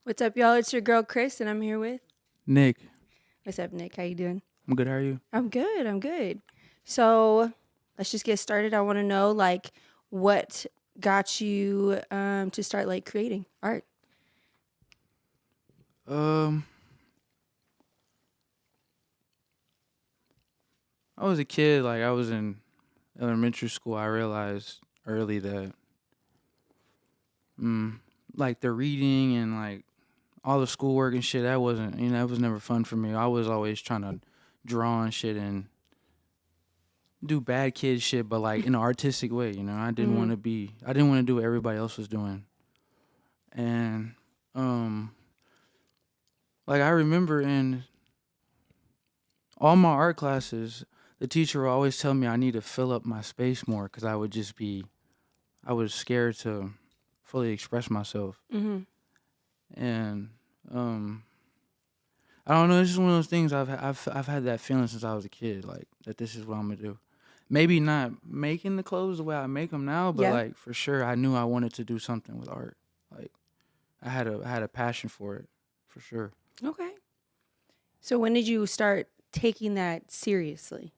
What's up, y'all? It's your girl Chris, and I'm here with. Nick, What's up, Nick? How you doing? I'm good. How are you? I'm good. I'm good. So let's just get started. I want to know, like, what got you to start like creating art? Um, I was a kid. Like I was in elementary school. I realized early that, mm, like the reading and like all the schoolwork and shit, that wasn't. That was never fun for me. I was always trying to draw and shit and do bad kid shit, but like in an artistic way. I didn't Mm-hmm. want to be. I didn't want to do what everybody else was doing. And um, like I remember in all my art classes, the teacher would always tell me I need to fill up my space more because I was scared to fully express myself. Mm-hmm. And um, I don't know, it's just one of those things I've had that feeling since I was a kid, like that this is what I'm gonna do. Maybe not making the clothes the way I make them now, but Yeah. like for sure, I knew I wanted to do something with art. Like I had a passion for it, for sure. Okay. So when did you start taking that seriously?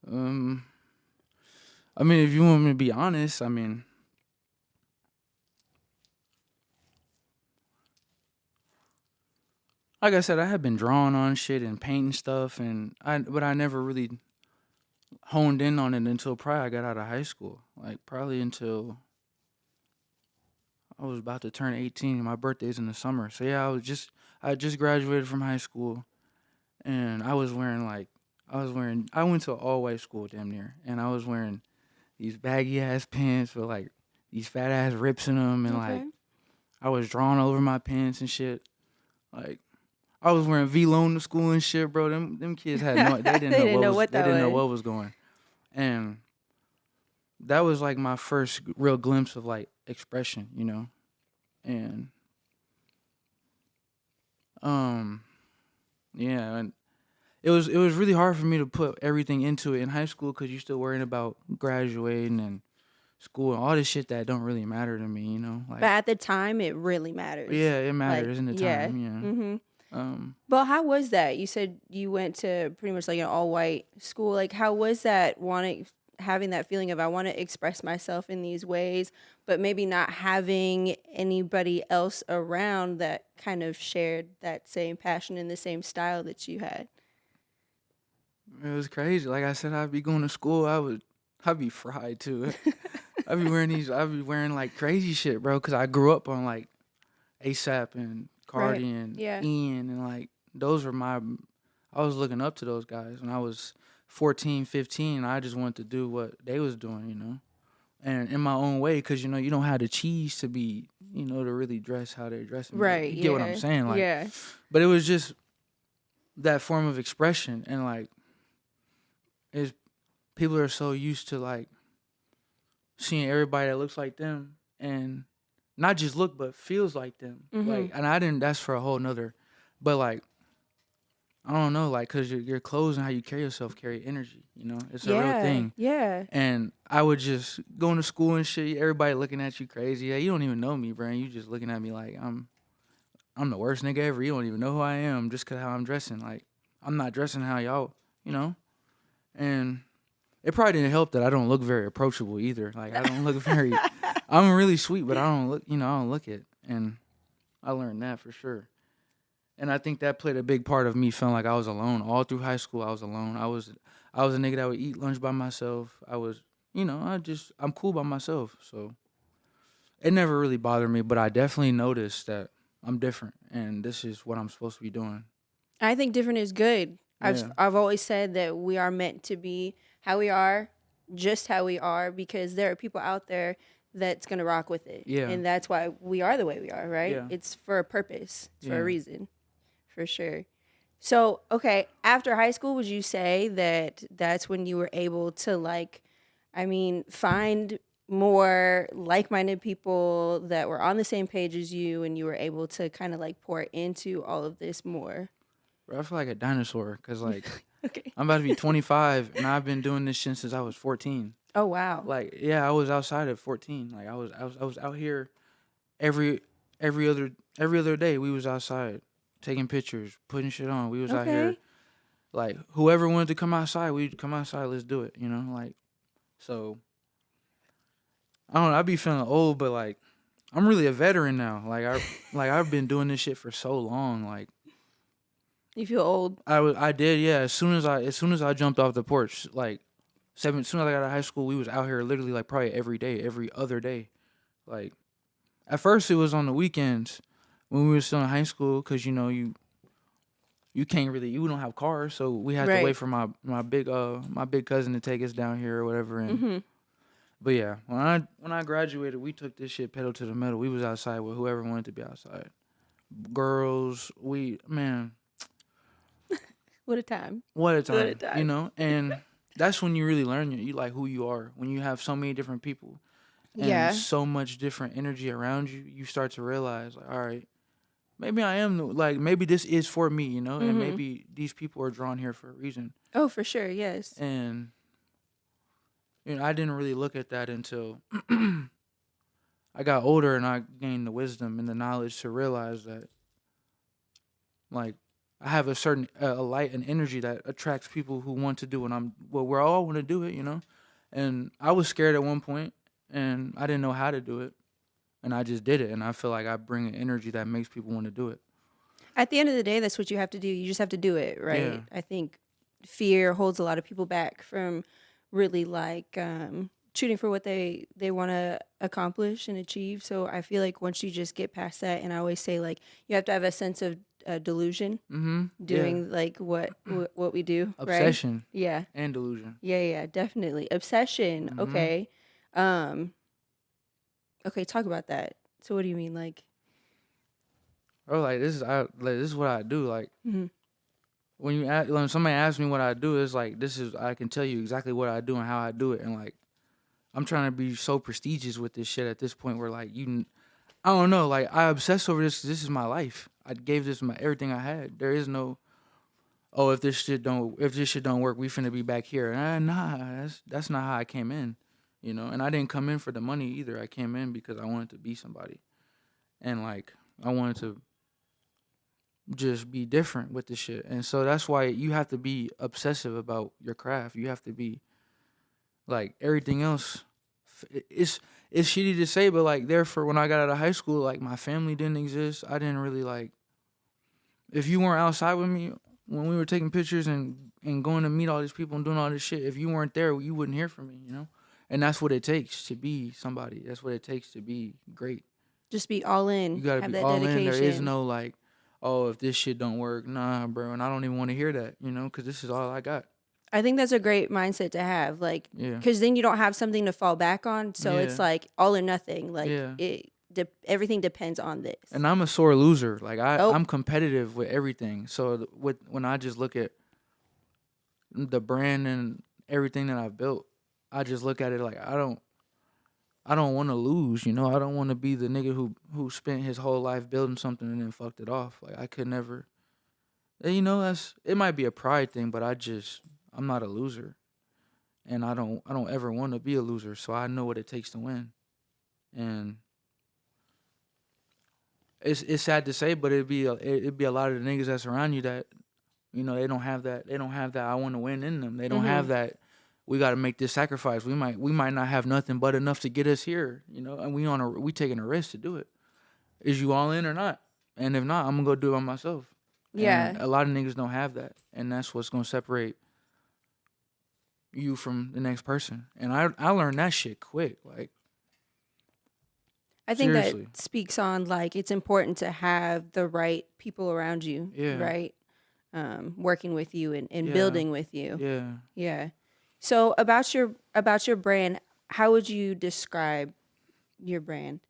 Um, I mean, if you want me to be honest, I mean, like I said, I had been drawing on shit and painting stuff, but I never really honed in on it until probably I got out of high school. Like probably until I was about to turn 18. My birthday's in the summer, so yeah, I just graduated from high school, and I went to an all white school damn near, and I was wearing these baggy ass pants with like these fat ass rips in them, and like Okay. I was drawing over my pants and shit. Like I was wearing V-Lone to school and shit, bro. Them kids had no, they They didn't know didn't what know was, what they that didn't know was. what was going. And that was like my first real glimpse of like expression. And um yeah, and it was really hard for me to put everything into it in high school because you're still worrying about graduating and school and all this shit that don't really matter to me. But Like at the time, it really matters. yeah, it Like, matters in the yeah. time. Yeah. Mm-hmm. Um, But how was that? You said you went to pretty much like an all white school. Like, how was that having that feeling of I want to express myself in these ways, but maybe not having anybody else around that kind of shared that same passion and the same style that you had? it was crazy. Like I said, I'd be going to school. I'd be fried too. I'd be wearing like crazy shit, bro. Cause I grew up on like ASAP and Right. Cardi and Yeah. Ian and like those were I was looking up to those guys when I was 14, 15. I just wanted to do what they was doing. And in my own way, cause you don't have the cheese to be, to really dress how they dressing. But Right. you get what I'm Yeah. saying, like. Yeah. But it was just that form of expression, and like, is people are so used to like seeing everybody that looks like them and not just look but feels like them. Mm-hmm. Like, and I didn't. That's for a whole nother. But like, I don't know, like, cause your clothes and how you carry yourself carry energy. It's a real Yeah. thing. Yeah. And I would just going to school and shit. Everybody looking at you crazy. Yeah, you don't even know me, bro. You just looking at me like I'm the worst nigga ever. You don't even know who I am just cause how I'm dressing. Like, I'm not dressing how y'all. You know. And it probably didn't help that I don't look very approachable either. Like I don't look very. I'm really sweet, but I don't look. I don't look it, and I learned that for sure. And I think that played a big part of me feeling like I was alone all through high school. I was alone. I was a nigga that would eat lunch by myself. I'm cool by myself. So it never really bothered me, but I definitely noticed that I'm different, and this is what I'm supposed to be doing. I think different is good. Yeah, I've always said that we are meant to be how we are, just how we are, because there are people out there that's gonna rock with it, yeah, and that's why we are the way we are. Right? yeah, It's for a purpose. It's for a yeah. reason, for sure. So, okay, after high school, would you say that that's when you were able to like, I mean, find more like-minded people that were on the same page as you, and you were able to kind of like pour into all of this more? Bro, I feel like a dinosaur because like Okay. I'm about to be 25, and I've been doing this shit since I was 14. Oh wow. Like, yeah, I was outside at 14. Like, I was out here every every other every other day we was outside taking pictures, putting shit on. We was out here Okay. like whoever wanted to come outside, we'd come outside. Let's do it. Like so. I don't know. I be feeling old, but like I'm really a veteran now. I've been doing this shit for so long. Like You feel old. I did, yeah. As soon as I jumped off the porch, like as soon as I got out of high school, we was out here literally like probably every day, every other day. Like at first it was on the weekends when we were still in high school, cause you can't really you don't have cars, so we had to wait Right. for my big cousin to take us down here or whatever. And Mm-hmm. but yeah, when I graduated, we took this shit pedal to the metal. We was outside with whoever wanted to be outside. Girls, man, What a time. what a What a time, time. and that's when you really learn you like who you are. When you have so many different people and Yeah. so much different energy around you, you start to realize like, all right, maybe I am like maybe this is for me, and Mm-hmm. maybe these people are drawn here for a reason. Oh, for sure. Yes. And I didn't really look at that until I got older and I gained the wisdom and the knowledge to realize that like I have a certain a light and energy that attracts people who want to do, and we're all want to do it. And I was scared at one point, and I didn't know how to do it, and I just did it, and I feel like I bring an energy that makes people want to do it. At the end of the day, that's what you have to do. You just have to do it, Yeah. right? I think fear holds a lot of people back from really like shooting for what they want to accomplish and achieve. So I feel like once you just get past that, and I always say like you have to have a sense of delusion Yeah. doing like what we do, right? Obsession Yeah, and delusion. yeah, definitely obsession. Okay, um, okay, talk about that. So what do you mean, like? Or like this is what I do. Like Mhm. when somebody asks me what I do, it's like I can tell you exactly what I do and how I do it, and like I'm trying to be so prestigious with this shit at this point where like I don't know, like I obsess over this. This is my life. I gave this my everything I had. There is no, oh, if this shit don't work, we finna be back here. Nah, that's not how I came in, And I didn't come in for the money either. I came in because I wanted to be somebody, and like I wanted to just be different with the shit. And so that's why you have to be obsessive about your craft. You have to be like everything else. It's shitty to say, but like therefore, when I got out of high school, like my family didn't exist. I didn't really like. If you weren't outside with me when we were taking pictures and going to meet all these people and doing all this shit, if you weren't there, you wouldn't hear from me. And that's what it takes to be somebody. That's what it takes to be great. Just be all You in, gotta have be that all in. There is dedication. no like, oh, if this shit don't work, nah, bro. And I don't even want to hear that, because this is all I got. I think that's a great mindset to have, like, Yeah, because then you don't have something to fall back on. So it's yeah, like all or nothing. Like yeah. everything depends on this. And I'm a sore loser. Like Oh, I'm competitive with everything. So when I just look at the brand and everything that I've built, I just look at it like I don't want to lose. I don't want to be the nigga who spent his whole life building something and then fucked it off. Like I could never. And, it might be a pride thing, but I'm not a loser, and I don't ever want to be a loser. So I know what it takes to win, and it's sad to say, but it'd be a lot of the niggas that's around you that they don't have that. They don't have that I want to win in them. They don't have that. We got to make this sacrifice. We might not have nothing but enough to get us here. And we taking a risk to do it. Is you all in or not? And if not, I'm gonna go do it by myself. And yeah. a lot of niggas don't have that, and that's what's gonna separate you from the next person. And I learned that shit quick. Like I think that seriously, speaks on like it's important to have the right people around you, yeah, right? Working with you and yeah, building with you. yeah. Yeah. So about your brand, how would you describe your brand?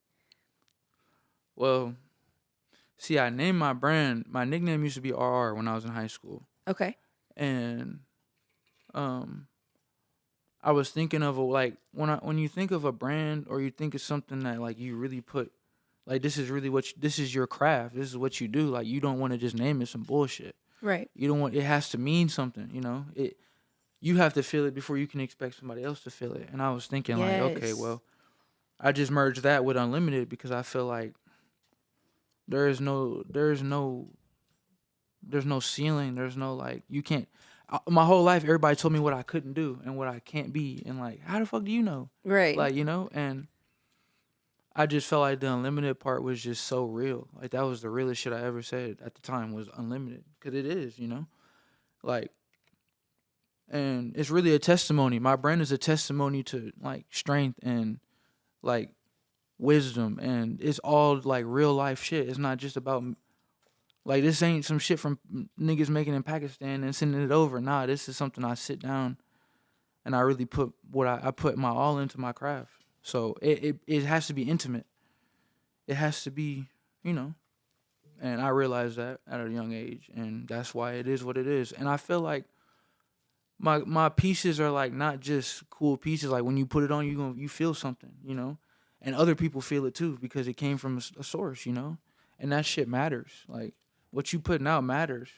Well, see, I named my brand. My nickname used to be RR when I was in high school, Okay. and um, I was thinking of like when you think of a brand or you think of something that like you really put, like this is really this is your craft. This is what you do. Like you don't want to just name it some bullshit. Right. You don't want it has to mean something. You have to feel it before you can expect somebody else to feel it. And I was thinking like, okay, Yes. well, I just merged that with unlimited because I feel like there's no ceiling. There's no like you can't. My whole life, everybody told me what I couldn't do and what I can't be, and like, how the fuck do you know? Right. Like, you know, and I just felt like the unlimited part was just so real. Like that was the realest shit I ever said at the time was unlimited because it is, you know, like, and it's really a testimony. My brand is a testimony to like strength and like wisdom, and it's all like real life shit. It's not just about like this ain't some shit from niggas making in Pakistan and sending it over. Nah, this is something I sit down and I really put what I put my all into my craft. So it has to be intimate. It has to be, you know. And I realized that at a young age, and that's why it is what it is. And I feel like my pieces are like not just cool pieces. Like when you put it on, you feel something, you know. And other people feel it too because it came from a source, you know. And that shit matters. Like what you putting out matters.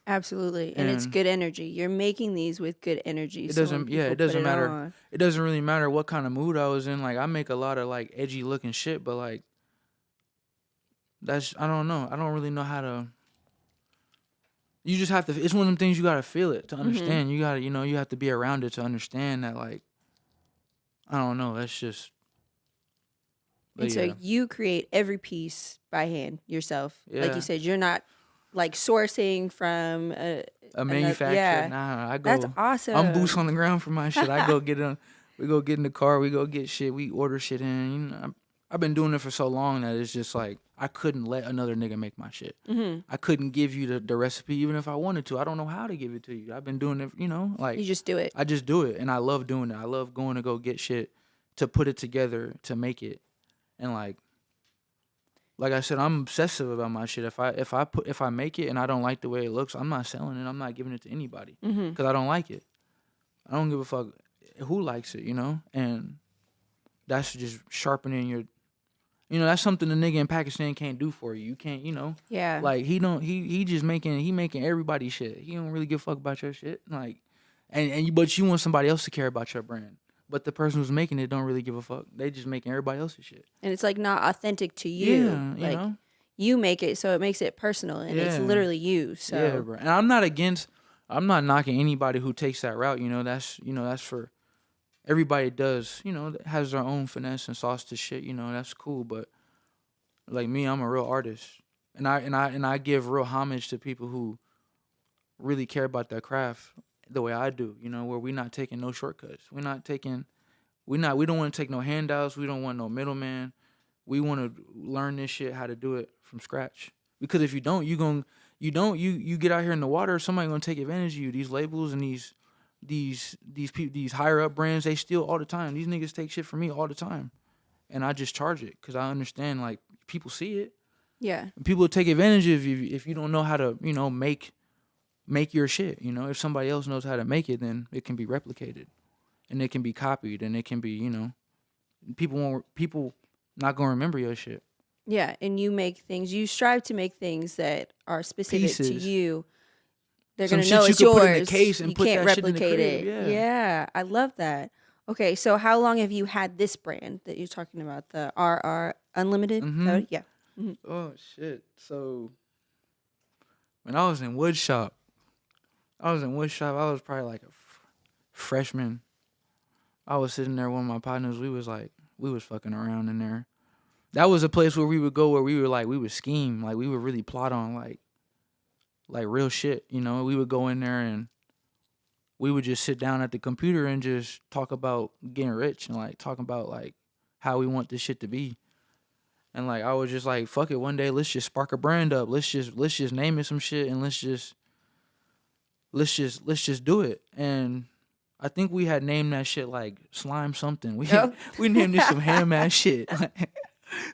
Absolutely. And it's And good energy. You're making these with good energy. it So when doesn't, yeah, people it put doesn't it matter. on, It doesn't really matter what kind of mood I was in. Like I make a lot of like edgy looking shit, but like that's I don't know. I don't really know how to. You just have to. It's one of them things you gotta feel it to understand. You gotta, you know, you have to be around it to understand that. Like I don't know. That's just. But and so yeah, you create every piece by hand yourself. Like you yeah. said, you're not like sourcing from A another. manufacturer. Yeah, Nah, I that's go. I'm boots awesome. on the ground for my shit. I go get on. We go get in the car. We go get shit. We order shit in. You know, I've been doing it for so long that it's just like I couldn't let another nigga make my shit. I couldn't give you the recipe even if I wanted to. I don't know how to give it to you. I've been doing it. You know, like You just do it. I just do it, and I love doing it. I love going to go get shit to put it together to make it, and like I said, I'm obsessive about my shit. If I make it and I don't like the way it looks, I'm not selling it. I'm not giving it to anybody because I don't like it. I don't give a fuck who likes it, you know. And that's just sharpening your, you know, that's something the nigga in Pakistan can't do for you. You can't, you know, Yeah. like he just making everybody shit. He don't really give a fuck about your shit, like, but you want somebody else to care about your brand. But the person who's making it don't really give a fuck. They just making everybody else's shit. And it's like not authentic to you. Yeah, you Like know. you make it, so it makes it personal, and it's Yeah. literally you. So Yeah, bro. And I'm not knocking anybody who takes that route. You know, that's for everybody does. You know, has their own finesse and sauce to shit. You know, that's cool. But like me, I'm a real artist, and I give real homage to people who really care about their craft the way I do. You know, where we not taking no shortcuts. We don't want to take no handouts. We don't want no middleman. We want to learn this shit how to do it from scratch. Because if you don't, you get out here in the water, somebody gonna take advantage of you. These labels and these higher up brands, they steal all the time. These niggas take shit from me all the time, and I just charge it because I understand like people see it. yeah, And people will take advantage of you if you don't know how to, you know, make your shit. You know, if somebody else knows how to make it, then it can be replicated, and it can be copied, and it can be, you know, people not gonna remember your shit. yeah. And you strive to make things that are specific to Pieces. you. They're Some gonna shit know you it's could put in the yours. case and You put can't that shit in the replicate crib, it. yeah. Yeah, I love that. Okay, so how long have you had this brand that you're talking about, the RR Unlimited? Yeah. Oh shit. So when I was in woodshop, I was probably like a freshman. I was sitting there with my partners. We was fucking around in there. That was a place where we would go where we would scheme, like we would really plot on like real shit. You know, we would go in there and we would just sit down at the computer and just talk about getting rich and like talking about like how we want this shit to be. And like I was just like, fuck it, one day let's just spark a brand up. Let's just name it some shit and let's just do it. And I think we had named that shit like slime something. Oh. We named it some ham ass shit. Like,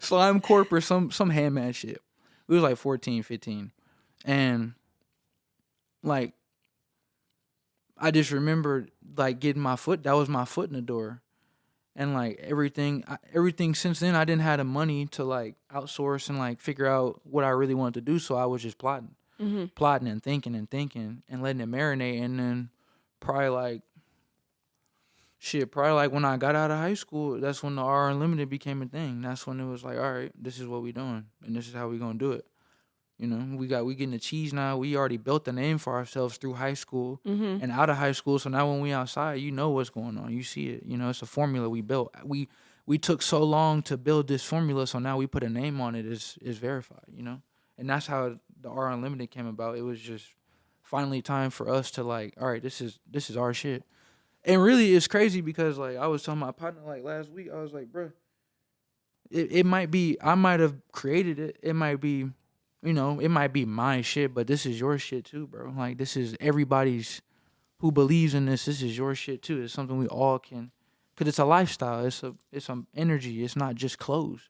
slime corp or some ham ass shit. We was like 14, 15. And like I just remember like getting that was my foot in the door. And like everything since then, I didn't have the money to like outsource and like figure out what I really wanted to do. So I was just plotting and thinking and letting it marinate. And then probably like Shit, probably like when I got out of high school, that's when the R Unlimited became a thing. That's when it was like, all right, this is what we doing, and this is how we gonna do it. You know, we getting the cheese now. We already built the name for ourselves through high school Mm-hmm. and out of high school. So now when we outside, you know what's going on. You see it. You know, it's a formula we built. We took so long to build this formula, so now we put a name on it. Is verified. You know, and that's how the R Unlimited came about. It was just finally time for us to like, all right, this is our shit. And really, it's crazy because like I was telling my partner like last week, I was like, bro, it might be I might have created it. It might be, you know, it might be my shit, but this is your shit too, bro. Like this is everybody's who believes in this. This is your shit too. It's something we all can, cause it's a lifestyle. It's some energy. It's not just clothes.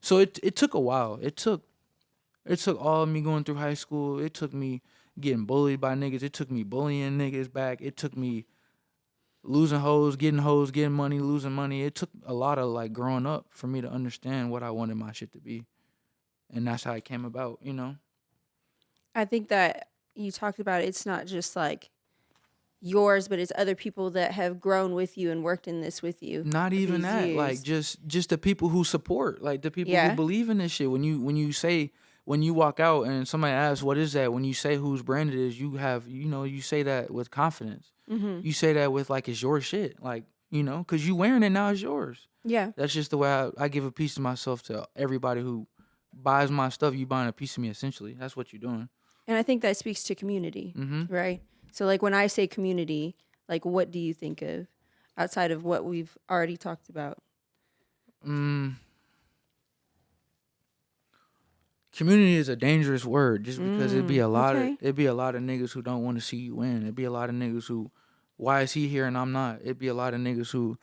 So it took a while. It took all of me going through high school. It took me getting bullied by niggas. It took me bullying niggas back. It took me losing hoes, getting money, losing money. It took a lot of like growing up for me to understand what I wanted my shit to be. And that's how it came about, you know? I think that you talked about it's not just like yours, but it's other people that have grown with you and worked in this with you Not for even these that. Like years. just the people who support, like the people who Yeah. believe in this shit. When you walk out and somebody asks what is that, when you say whose brand it is, you say that with confidence. Mm-hmm. You say that with like it's your shit. Like, you know, cause you wearing it now, it's yours. Yeah. That's just the way I give a piece of myself to everybody who buys my stuff. You buying a piece of me essentially. That's what you're doing. And I think that speaks to community, Mm-hmm. right? So, like, when I say community, like, what do you think of outside of what we've already talked about? Mm, community is a dangerous word just because Okay. it'd be a lot of niggas who don't want to see you win. It'd be a lot of niggas who, why is he here and I'm not? It'd be a lot of niggas who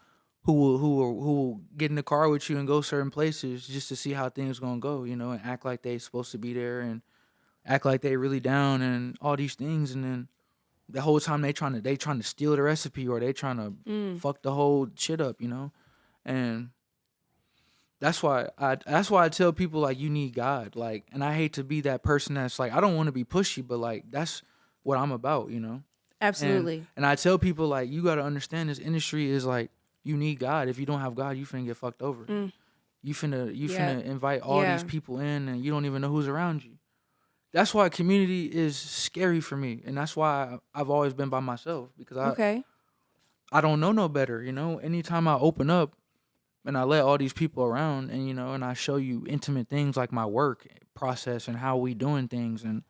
will get in the car with you and go certain places just to see how things gonna go, you know, and act like they supposed to be there and act like they really down and all these things, and then the whole time they trying to steal the recipe or they trying to Mm. fuck the whole shit up, you know, and that's why I tell people like you need God, like, and I hate to be that person that's like I don't want to be pushy, but like that's what I'm about, you know, and Absolutely. and I tell people like you got to understand this industry is like you need God. If you don't have God, you finna get fucked over. Mm. You Yeah. finna invite all these Yeah. people in and you don't even know who's around you. That's why community is scary for me, and that's why I've always been by myself because Okay. I don't know no better, you know. Anytime I open up and I let all these people around and you know and I show you intimate things like my work process and how we doing things and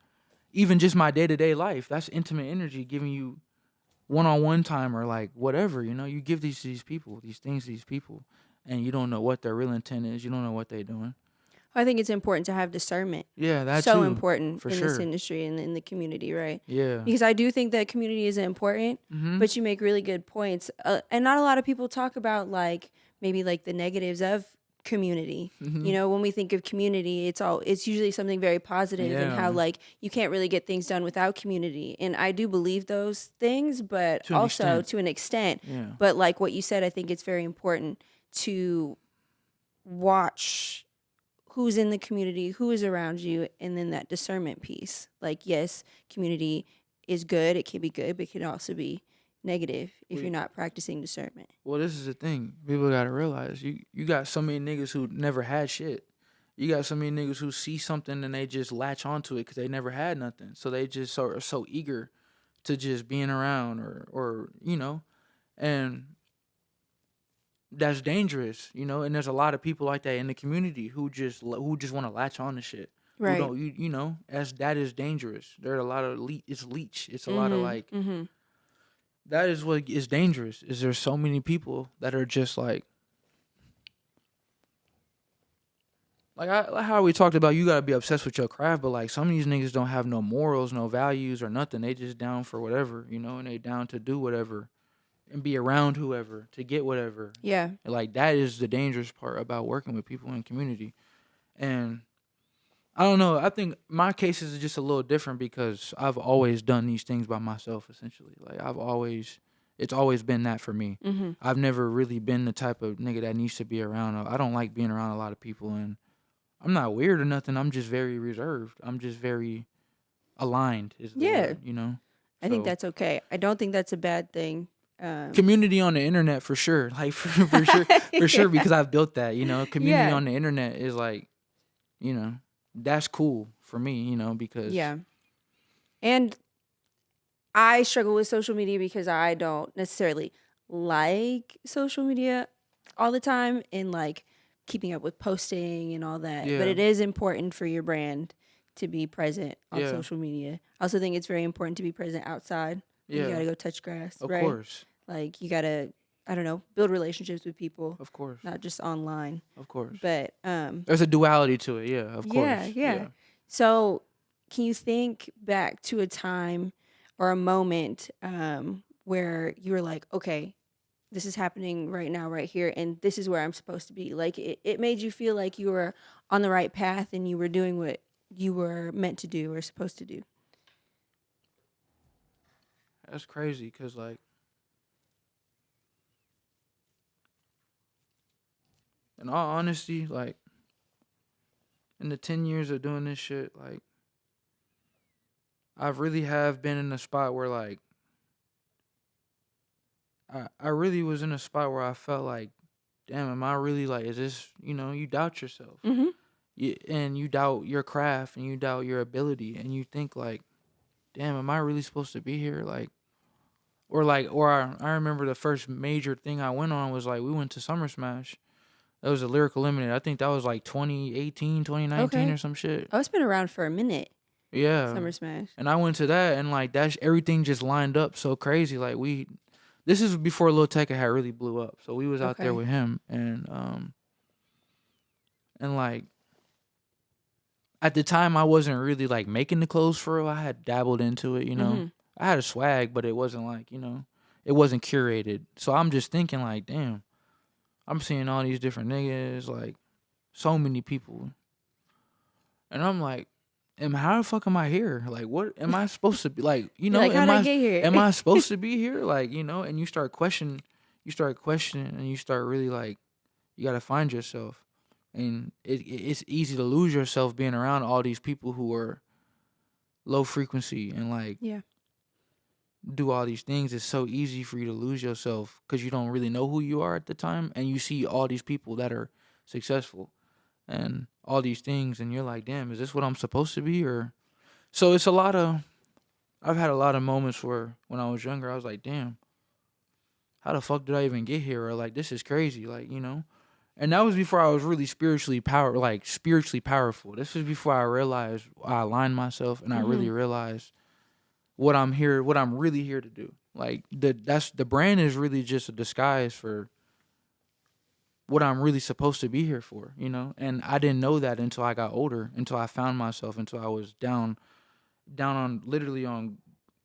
even just my day-to-day life, that's intimate energy giving you one-on-one time or like whatever, you know. You give these people, these things to these people, and you don't know what their real intent is. You don't know what they're doing. I think it's important to have discernment. Yeah, that So too, important for in this sure. industry and in the community, right? Yeah. Because I do think that community is important, Mhm. but you make really good points. And not a lot of people talk about like maybe like the negatives of community. You Mhm. know, when we think of community, it's usually something very positive and how Yeah. like you can't really get things done without community. And I do believe those things, but To an also extent. to an extent. Yeah. But like what you said, I think it's very important to watch who's in the community, who is around you, and then that discernment piece. Like, yes, community is good. It can be good, but it can also be negative if We you're not practicing discernment. Well, this is the thing. People gotta realize you got so many niggas who never had shit. You got so many niggas who see something and they just latch onto it because they never had nothing. So they just are so eager to just being around or you know, and that's dangerous, you know. And there's a lot of people like that in the community who just want to latch on to shit. Who Right. don't you know? That is dangerous. There are a lot of it's leech. It's a lot of Mm-hmm. like Mm-hmm. that is what is dangerous. Is there's so many people that are just like how we talked about, you gotta be obsessed with your craft, but like some of these niggas don't have no morals, no values, or nothing. They just down for whatever, you know, and they down to do whatever and be around whoever to get whatever. Yeah. And like that is the dangerous part about working with people in community. And I don't know. I think my cases is just a little different because I've always done these things by myself. Essentially, like it's always been that for me. Mm-hmm. I've never really been the type of nigga that needs to be around. I don't like being around a lot of people, and I'm not weird or nothing. I'm just very reserved. I'm just very aligned is the Yeah. word, you know? I think So, that's okay. I don't think that's a bad thing Community on the internet for sure, like for sure, for sure, because I've built that. Community Yeah. on the internet is like, that's cool for me. Because Yeah. And I struggle with social media because I don't necessarily like social media all the time and like keeping up with posting and all that. But yeah, it is important for your brand to be present on yeah, social media. I also think it's very important to be present outside. Like you yeah, got to go touch grass, of right? course, Like you got to, I don't know, build relationships with people, of course, not just online. of course. But There's a duality to it. Yeah, of yeah, course. yeah. Yeah. So, can you think back to a time or a moment where you were like, okay, this is happening right now, right here, and this is where I'm supposed to be? Like, it made you feel like you were on the right path and you were doing what you were meant to do or supposed to do. That's crazy because, like, in all honesty, like, in the 10 years of doing this shit, like, I really have been in a spot where, like, I really was in a spot where I felt like, damn, am I really, like, is this, you doubt yourself. Mm-hmm. And you doubt your craft and you doubt your ability and you think, like, damn, am I really supposed to be here? Or I remember the first major thing I went on was, like, we went to Summer Smash. That was a Lyrical Limited. I think that was like 2018, 2019 Okay. or some shit. Oh, it's been around for a minute. Yeah. Summer Smash. And I went to that and like everything just lined up so crazy. Like this is before Lil Tecca had really blew up. So we was out there Okay. with him and like at the time I wasn't really like making the clothes for real. I had dabbled into it. Mm-hmm. I had a swag, but it wasn't like, it wasn't curated. So I'm just thinking like, damn, I'm seeing all these different niggas, like so many people. And I'm like, how the fuck am I here? Like, what am I supposed to be? Like, You're like, how'd I get here? am I supposed to be here? Like, and you start questioning, and you start really like, you got to find yourself. And it's easy to lose yourself being around all these people who are low frequency and like Yeah. do all these things. It's so easy for you to lose yourself because you don't really know who you are at the time. And you see all these people that are successful and all these things, and you're like, damn, is this what I'm supposed to be? Or so it's I've had a lot of moments where when I was younger I was like, damn, how the fuck did I even get here? Or like, this is crazy, like, and that was before I was really spiritually powerful. This was before I realized I aligned myself and I really realized what I'm really here to do. Like the brand is really just a disguise for what I'm really supposed to be here for, And I didn't know that until I got older, until I found myself, until I was down on literally on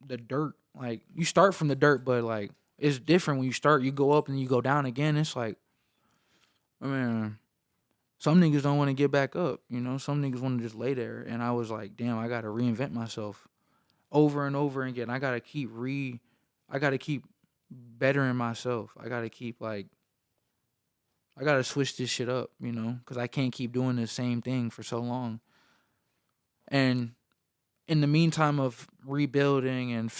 the dirt. Like you start from the dirt, but like it's different when you start. You go up and you go down again. It's like, I mean, some niggas don't want to get back up, Some niggas want to just lay there. And I was like, damn, I got to reinvent myself over and over again. I got to keep bettering myself. I got to keep like, I got to switch this shit up, because I can't keep doing the same thing for so long. And in the meantime of rebuilding and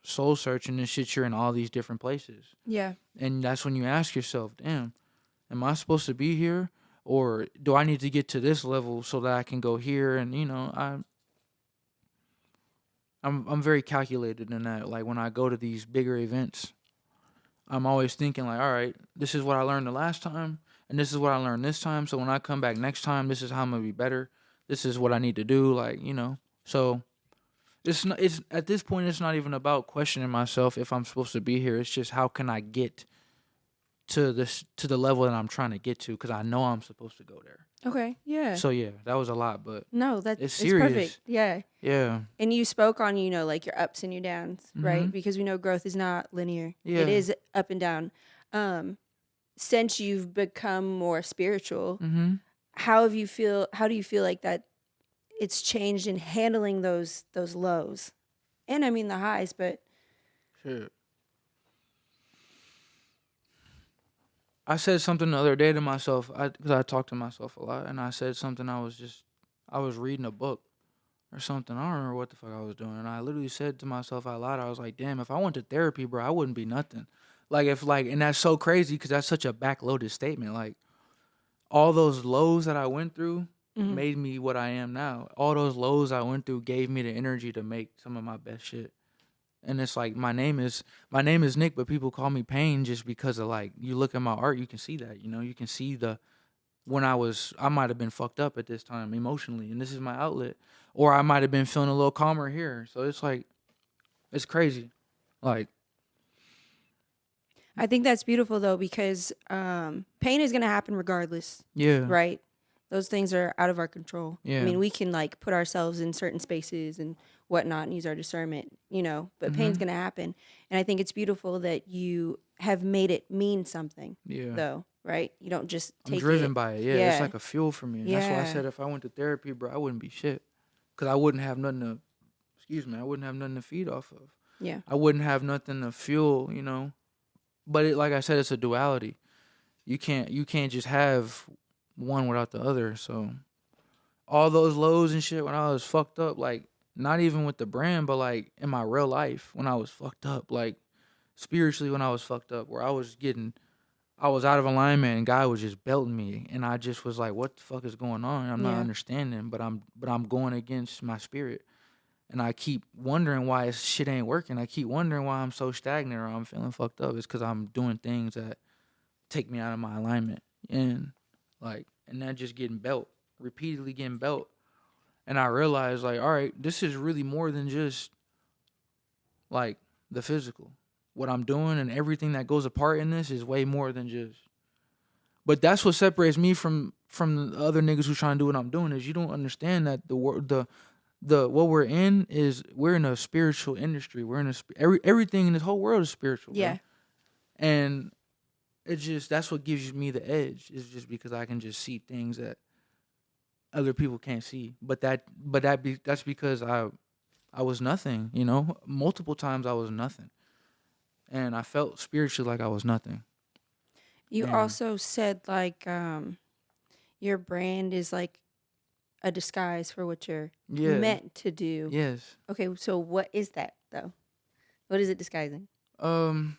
soul searching and shit, you're in all these different places. Yeah. And that's when you ask yourself, damn, am I supposed to be here? Or do I need to get to this level so that I can go here? And, I'm very calculated in that. Like when I go to these bigger events, I'm always thinking like, all right, this is what I learned the last time, and this is what I learned this time. So when I come back next time, this is how I'm gonna be better. This is what I need to do. Like, So it's at this point, it's not even about questioning myself if I'm supposed to be here. It's just how can I get to the level that I'm trying to get to, because I know I'm supposed to go there. Okay. Yeah. So yeah, that was a lot, but No, it's it's serious. perfect. Yeah. Yeah. And you spoke on, like your ups and your downs, right? Because we know growth is not linear. Yeah. It is up and down. Since you've become more spiritual, how do you feel like that it's changed in handling those lows? And I mean the highs, but Shit. I said something the other day to myself, because I talk to myself a lot, and I said something. I was reading a book or something. I don't remember what the fuck I was doing, and I literally said to myself out loud, I was like, damn, if I went to therapy, bro, I wouldn't be nothing. Like if like, and that's so crazy because that's such a backloaded statement. Like all those lows that I went through Hmm. made me what I am now. All those lows I went through gave me the energy to make some of my best shit. And it's like my name is Nick, but people call me Pain just because of like you look at my art, you can see that. You can see the when I might have been fucked up at this time emotionally, and this is my outlet, or I might have been feeling a little calmer here. So it's like it's crazy, like I think that's beautiful though, because pain is gonna happen regardless, yeah, right? Those things are out of our control. I yeah, mean, we can like put ourselves in certain spaces and whatnot and use our discernment, but pain's mm-hmm, gonna happen. And I think it's beautiful that you have made it mean something, yeah. though, right? You don't just I'm take driven it. by it. Yeah, it's Yeah, like a fuel for me, and that's why I yeah, said if I went to therapy, bro, I wouldn't be shit, cause I wouldn't have nothing to. Excuse me, I wouldn't have nothing to feed off of. yeah, I wouldn't have nothing to fuel. But like I said, it's a duality. You can't just have one without the other. So all those lows and shit when I was fucked up, like not even with the brand, but like in my real life when I was fucked up, like spiritually when I was fucked up, where I was out of alignment and God was just belting me, and I just was like, what the fuck is going on? I'm not yeah, understanding, but I'm going against my spirit. And I keep wondering why shit ain't working. I keep wondering why I'm so stagnant or I'm feeling fucked up. It's because I'm doing things that take me out of my alignment. And and that just getting belt, repeatedly getting belt. And I realized like, all right, this is really more than just like the physical. What I'm doing and everything that goes apart in this is way more than just. But that's what separates me from the other niggas who trying to do what I'm doing is you don't understand that the what we're in is we're in a spiritual industry. We're in everything in this whole world is spiritual, bro. yeah. And it's just that's what gives me the edge. Is just because I can just see things that other people can't see. That's because I was nothing. Multiple times I was nothing, and I felt spiritually like I was nothing. You And also said like your brand is like a disguise for what you're yeah, meant to do. yes. Okay, so what is that though? What is it disguising? Um,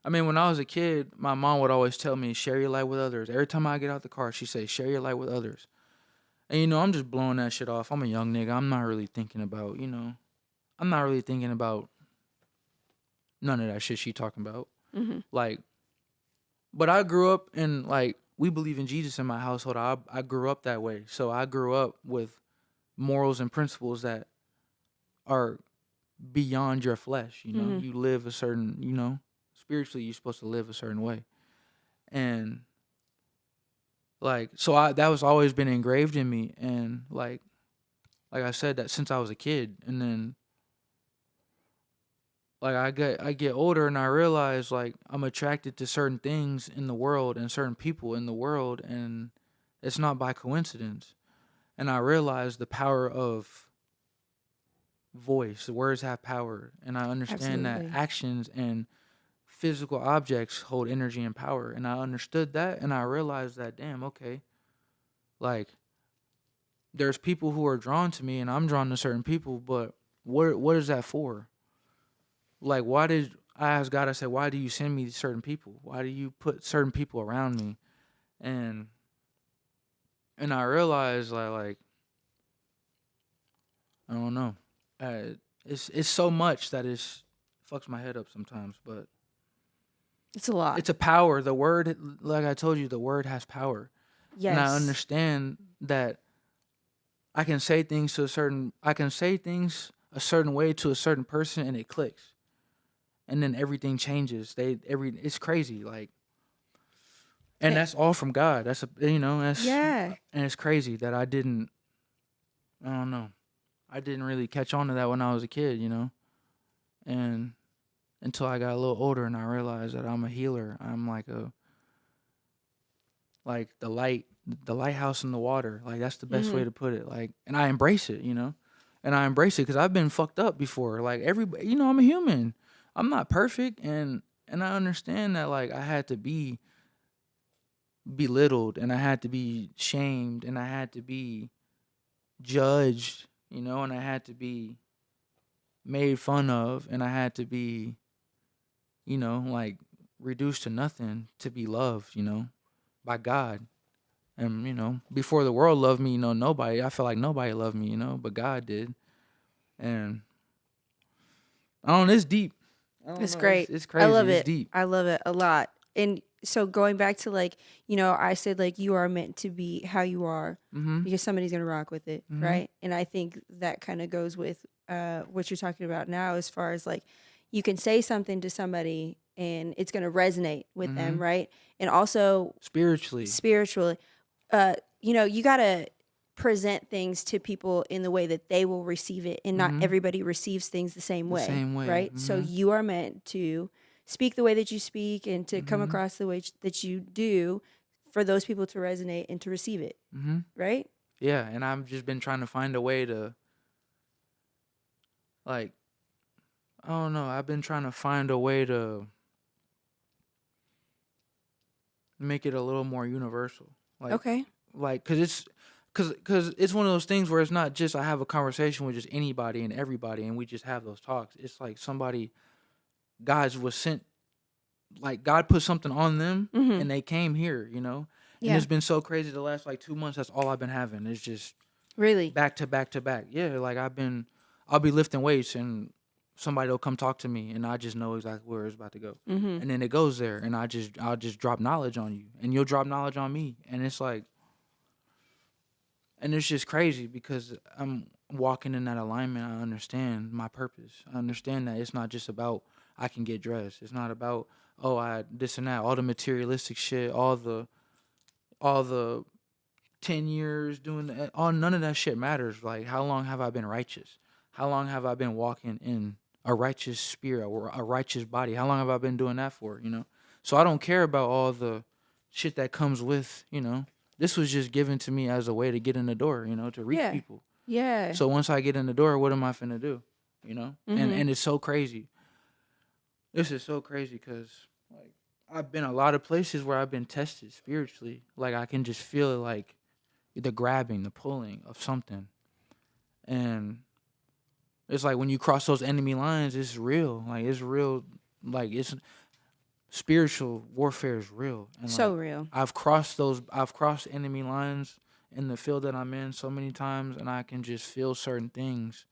I mean, when I was a kid, my mom would always tell me, "Share your light with others." Every time I get out the car, she say, "Share your light with others." And I'm just blowing that shit off. I'm a young nigga. I'm not really thinking about. I'm not really thinking about none of that shit she talking about. Mm-hmm. Like, but I grew up in like we believe in Jesus in my household. I grew up that way, so I grew up with morals and principles that are beyond your flesh. Mm-hmm. You live a certain. Spiritually, you're supposed to live a certain way, and like so that was always been engraved in me, and like I said that since I was a kid, and then like I get older and I realize like I'm attracted to certain things in the world and certain people in the world, and it's not by coincidence. And I realize the power of voice. The words have power, and I understand that Absolutely. actions and physical objects hold energy and power. And I understood that, and I realized that damn, okay, like there's people who are drawn to me, and I'm drawn to certain people, but what is that for? Like, why did I asked God? I said, why do you send me certain people? Why do you put certain people around me? And I realized like I don't know. It's so much that it fucks my head up sometimes, but It's a lot. it's a power. The word, like I told you, the word has power, and I Yes. understand that I can say things a certain way to a certain person, and it clicks, and then everything changes. It's crazy, like, and Eh, that's all from God. That's yeah. and it's crazy that I don't know, I didn't really catch on to that when I was a kid, and until I got a little older and I realized that I'm a healer. I'm like the lighthouse in the water. Like that's the best Mm-hmm. way to put it. Like, and I embrace it. And I embrace it because I've been fucked up before. Like everybody, I'm a human. I'm not perfect, and I understand that like I had to be belittled and I had to be shamed and I had to be judged, and I had to be made fun of and I had to be like reduced to nothing to be loved, by God. And, before the world loved me, nobody, I feel like nobody loved me, but God did. And I don't know, it's deep. I don't It's know, great. it's I love crazy, it's it. deep. I love it a lot. And so going back to like, I said like you are meant to be how you are Mm-hmm. because somebody's gonna rock with it, Mm-hmm. right? And I think that kind of goes with what you're talking about now, as far as like you can say something to somebody and it's gonna resonate with Mm-hmm. them, right? And also Spiritually. spiritually, you gotta present things to people in the way that they will receive it, and not Mm-hmm. everybody receives things the same The way, same way. right? So Mm-hmm. you are meant to speak the way that you speak and to come Mm-hmm. across the way that you do for those people to resonate and to receive it, Mm-hmm. right? Yeah, and I've just been trying to find a way to, like, I don't know, I've been trying to find a way to make it a little more universal. Like, Okay. cause it's one of those things where it's not just I have a conversation with just anybody and everybody and we just have those talks. It's like somebody, God was sent, like God put something on them Mm-hmm. and they came here, and Yeah. it's been so crazy the last like 2 months. That's all I've been having. It's just Really. back to back to back. Yeah, like I'll be lifting weights and somebody will come talk to me and I just know exactly where it's about to go. Mm-hmm. And then it goes there and I'll just drop knowledge on you and you'll drop knowledge on me. And it's like, and it's just crazy because I'm walking in that alignment. I understand my purpose. I understand that it's not just about I can get dressed. It's not about, oh, I this and that, all the materialistic shit, all the 10 years doing that, all none of that shit matters. Like, how long have I been righteous? How long have I been walking in a righteous spirit or a righteous body? How long have I been doing that for, So I don't care about all the shit that comes with, This was just given to me as a way to get in the door, to reach Yeah. people. Yeah. So once I get in the door, what am I finna do? And Mm-hmm. and it's so crazy. This is so crazy because like I've been a lot of places where I've been tested spiritually. Like I can just feel it, like the grabbing, the pulling of something. And it's like when you cross those enemy lines, it's real. Like it's real. Like it's spiritual warfare is real. And So like real. I've crossed enemy lines in the field that I'm in so many times, and I can just feel certain things,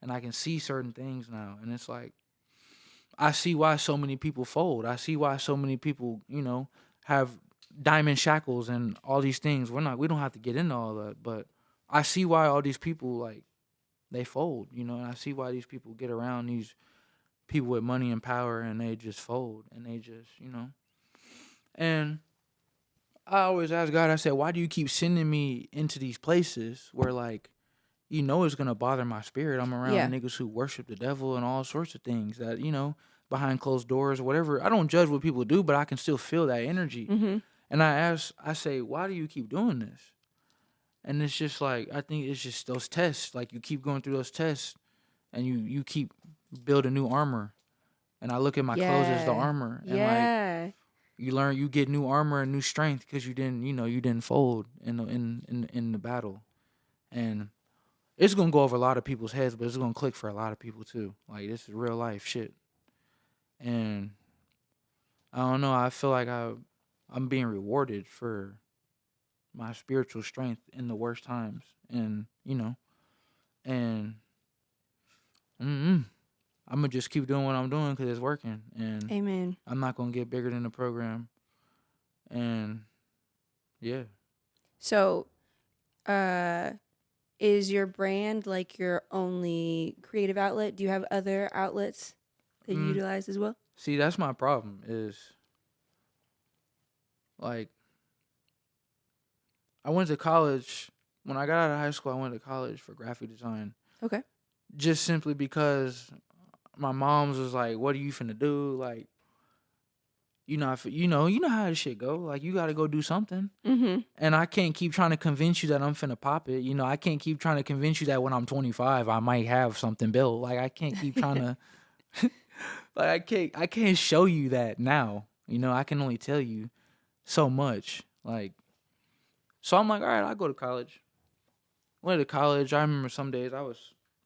and I can see certain things now. And it's like I see why so many people fold. I see why so many people, have diamond shackles and all these things. We don't have to get into all that, but I see why all these people like they fold, and I see why these people get around these people with money and power and they just fold and they just, And I always ask God, I said, why do you keep sending me into these places where like it's gonna bother my spirit. I'm around Yeah. niggas who worship the devil and all sorts of things that, behind closed doors or whatever. I don't judge what people do, but I can still feel that energy. Mm-hmm. And I say, why do you keep doing this? And it's just like I think it's just those tests. Like you keep going through those tests and you keep building new armor. And I look at my clothes as the Yeah. armor. And like Yeah. you get new armor and new strength because you didn't fold in the battle. And it's gonna go over a lot of people's heads, but it's gonna click for a lot of people too. Like this is real life shit, and I don't know. I feel like I'm being rewarded for my spiritual strength in the worst times, and and mm I'm gonna just keep doing what I'm doing because it's working, and Amen. I'm not gonna get bigger than the program, and yeah. So, uh, is your brand like your only creative outlet? Do you have other outlets that you Mm, utilize as well? see, that's my problem. Is like I went to college. When I got out of high school, I went to college for graphic design. Okay. Just simply because my mom's was like, "What are you finna do?" Like, you know how this shit go. Like, you gotta go do something. Mm-hmm. And I can't keep trying to convince you that I'm finna pop it. I can't keep trying to convince you that when I'm 25, I might have something built. Like, I can't keep trying to. Like, I can't show you that now. I can only tell you so much. Like, so I'm like, all right, I'll go to college. Went to college. I remember some days I was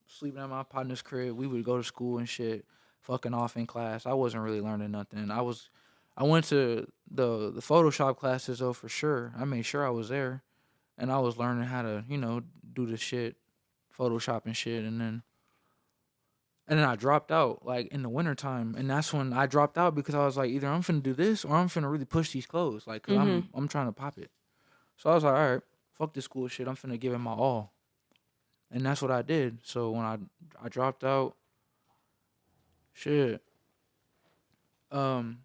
sleeping at my partner's crib. We would go to school and shit. fucking off in class. I wasn't really learning nothing. I went to the Photoshop classes though for sure. I made sure I was there, and I was learning how to do the shit, Photoshop and shit, and then I dropped out like in the wintertime, and that's when I dropped out because I was like, either I'm finna do this or I'm finna really push these clothes, like, cause Mm-hmm. I'm trying to pop it. So I was like, all right, fuck this school shit. I'm finna give it my all, and that's what I did. So when I dropped out, shit, um,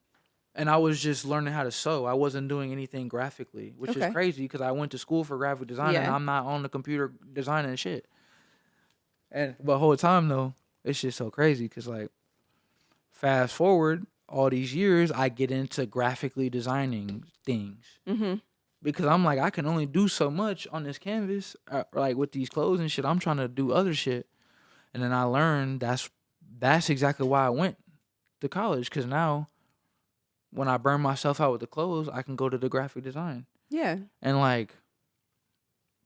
and I was just learning how to sew. I wasn't doing anything graphically, which is Okay. crazy because I went to school for graphic design and Yeah. I'm not on the computer designing shit. And but the whole time though, it's just so crazy because like fast forward all these years, I get into graphically designing things Mm-hmm. because I'm like I can only do so much on this canvas, like with these clothes and shit. I'm trying to do other shit, and then I learned that's exactly why I went to college because now when I burn myself out with the clothes, I can go to the graphic design Yeah. and like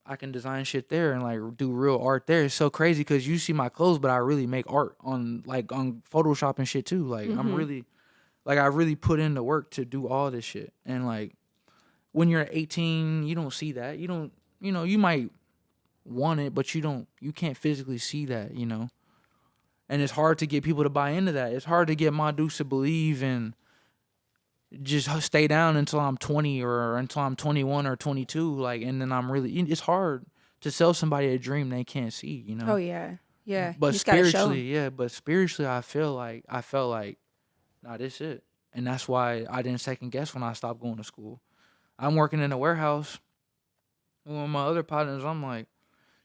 I can design shit there and like do real art there. It's so crazy because you see my clothes, but I really make art on Photoshop and shit too. Like I'm Mm-hmm. really like I really put in the work to do all this shit. And like when you're 18, you don't see that. You don't you might want it, but you can't physically see that. And it's hard to get people to buy into that. It's hard to get my dudes to believe and just stay down until I'm 20 or until I'm 21 or 22. Like, and then it's hard to sell somebody a dream they can't see. Oh yeah. Yeah. You But just gotta show 'em. spiritually, yeah, I felt like, nah, this it. And that's why I didn't second guess when I stopped going to school. I'm working in a warehouse. One of my other partners, I'm like,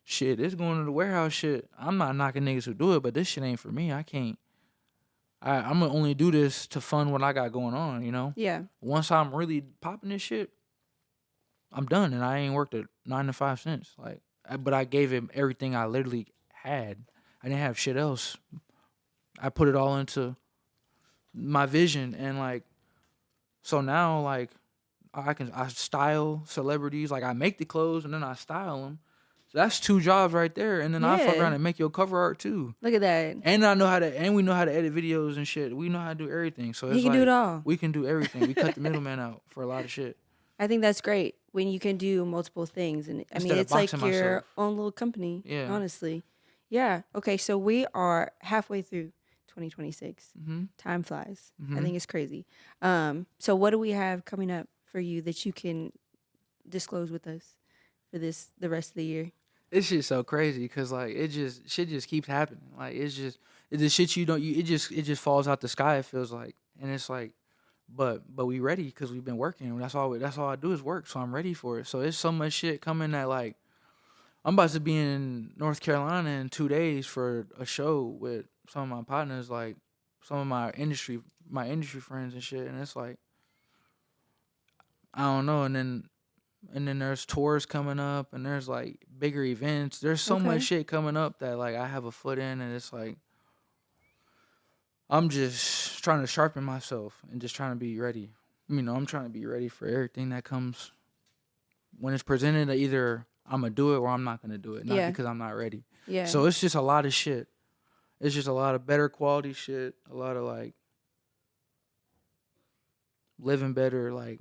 shit, this going to the warehouse shit. I'm not knocking niggas who do it, but this shit ain't for me. I can't. I'm gonna only do this to fund what I got going on. Yeah. Once I'm really popping this shit, I'm done, and I ain't worked a 9 to 5 since. Like, but I gave him everything I literally had. I didn't have shit else. I put it all into my vision, and like, so now like, I style celebrities. Like, I make the clothes and then I style them. So that's 2 jobs right there, and then I fuck around Yeah. and make your cover art too. Look at that. And we know how to edit videos and shit. We know how to do everything. So He it's can do it like all. we can do everything. We cut the middleman out for a lot of shit. I think that's great when you can do multiple things. And I mean, Instead of it's like boxing your myself. own little company, Yeah. honestly. Yeah. Okay. So we are halfway through 2026. Mm-hmm. Time flies. Mm-hmm. I think it's crazy. So what do we have coming up for you that you can disclose with us for the rest of the year? It's just so crazy because like shit just keeps happening. Like it's the shit it just falls out the sky. It feels like, and it's like, but we ready because we've been working. That's all I do is work. So I'm ready for it. So it's so much shit coming that like I'm about to be in North Carolina in 2 days for a show with some of my partners, like some of my industry friends and shit. And it's like I don't know. And then there's tours coming up and there's like bigger events. There's so much Okay. shit coming up that like I have a foot in, and it's like I'm just trying to sharpen myself and just trying to be ready. I'm trying to be ready for everything that comes when it's presented. Either I'm gonna do it or I'm not gonna do it, not Yeah. because I'm not ready. Yeah. So it's just a lot of shit. It's just a lot of better quality shit, a lot of like living better, like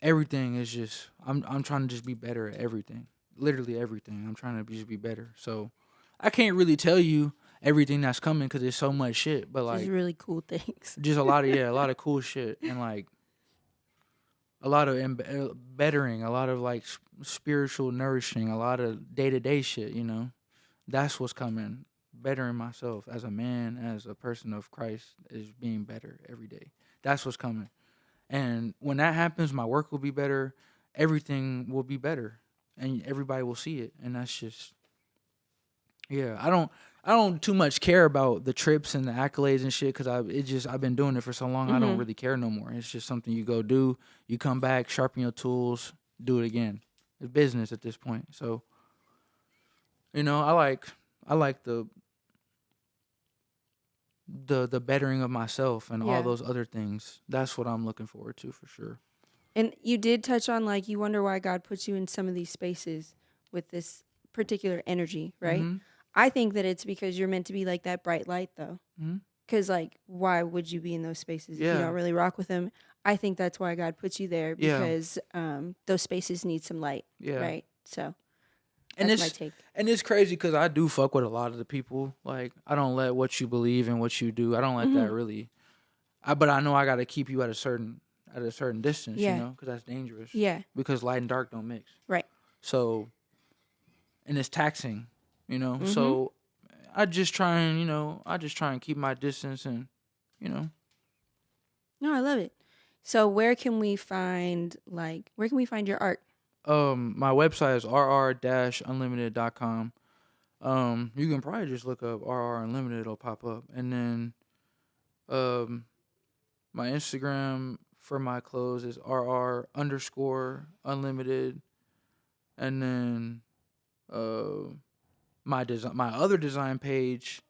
everything is just I'm trying to just be better at everything. Literally everything. I'm trying to just be better. So I can't really tell you everything that's coming because there's so much shit. But Just like really cool things. just a lot of cool shit, and like a lot of bettering, a lot of like spiritual nourishing, a lot of day-to-day shit. That's what's coming. Bettering myself as a man, as a person of Christ, is being better every day. That's what's coming. And when that happens, my work will be better. Everything will be better, and everybody will see it. And that's just, yeah. I don't too much care about the trips and the accolades and shit because I've been doing it for so long. I don't Mm-hmm. really care no more. It's just something you go do. You come back, sharpen your tools, do it again. It's business at this point. So, I like the bettering of myself and all Yeah. those other things. That's what I'm looking forward to for sure. And you did touch on like you wonder why God puts you in some of these spaces with this particular energy, right? Mm-hmm. I think that it's because you're meant to be like that bright light, though. Mhm. Because, like, why would you be in those spaces if you Yeah. don't really rock with them? I think that's why God puts you there Yeah. because those spaces need some light, Yeah. right? So And that's my it's take. and it's crazy because I do fuck with a lot of the people. Like, I don't let what you believe and what you do. I don't let that Mhm. really. But I know I got to keep you at a certain distance, Yeah. because that's dangerous. Yeah. Because light and dark don't mix. Right. So, and it's taxing, Mhm. So I just try and keep my distance and, No, I love it. So where can we find your art? my website is rr-unlimited.com. You can probably just look up RR Unlimited, it'll pop up. And then my Instagram for my clothes is RR_unlimited. And then my other design page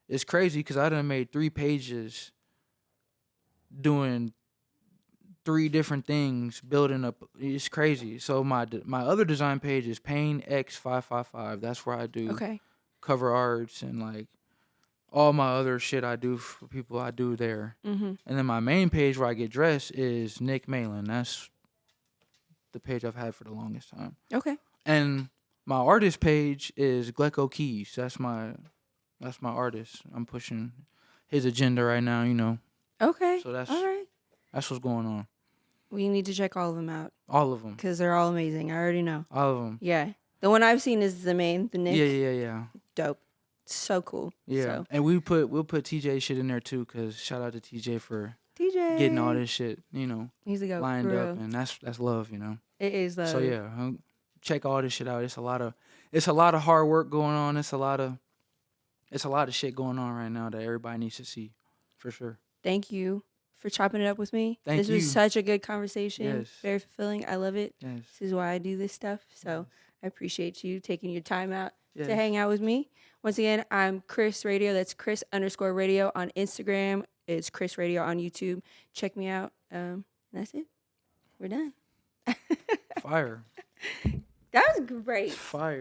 is crazy because I done made 3 pages doing 3 different things, building up. It's crazy. So my other design page is PainX555. That's where I do Okay. cover arts and like all my other shit I do for people I do there. Mhm. And then my main page where I get dressed is Nick Malan. That's the page I've had for the longest time. Okay. And my artist page is Glecko Keys. That's my artist. I'm pushing his agenda right now. Okay. So All right. that's what's going on. We need to check all of them out All of them. because they're all amazing. I already know. All of them. Yeah. The one I've seen is the Nick. Yeah. Dope. So cool. Yeah. So. And we'll put TJ shit in there too, cause shout out to TJ for TJ. getting all this shit, He's the goat, lined for up, real. and that's love, It is love. So yeah, check all this shit out. It's a lot of hard work going on. It's a lot of shit going on right now that everybody needs to see, for sure. Thank you for chopping it up with me. Thank this you. was such a good conversation. Yes. Very fulfilling. I love it. Yes. This is why I do this stuff. So I appreciate you taking your time out Yes. to hang out with me. Once again, I'm Chris Radio. That's Chris_radio on Instagram. It's Chris Radio on YouTube. Check me out. That's it. We're done. Fire. That was great. Fire.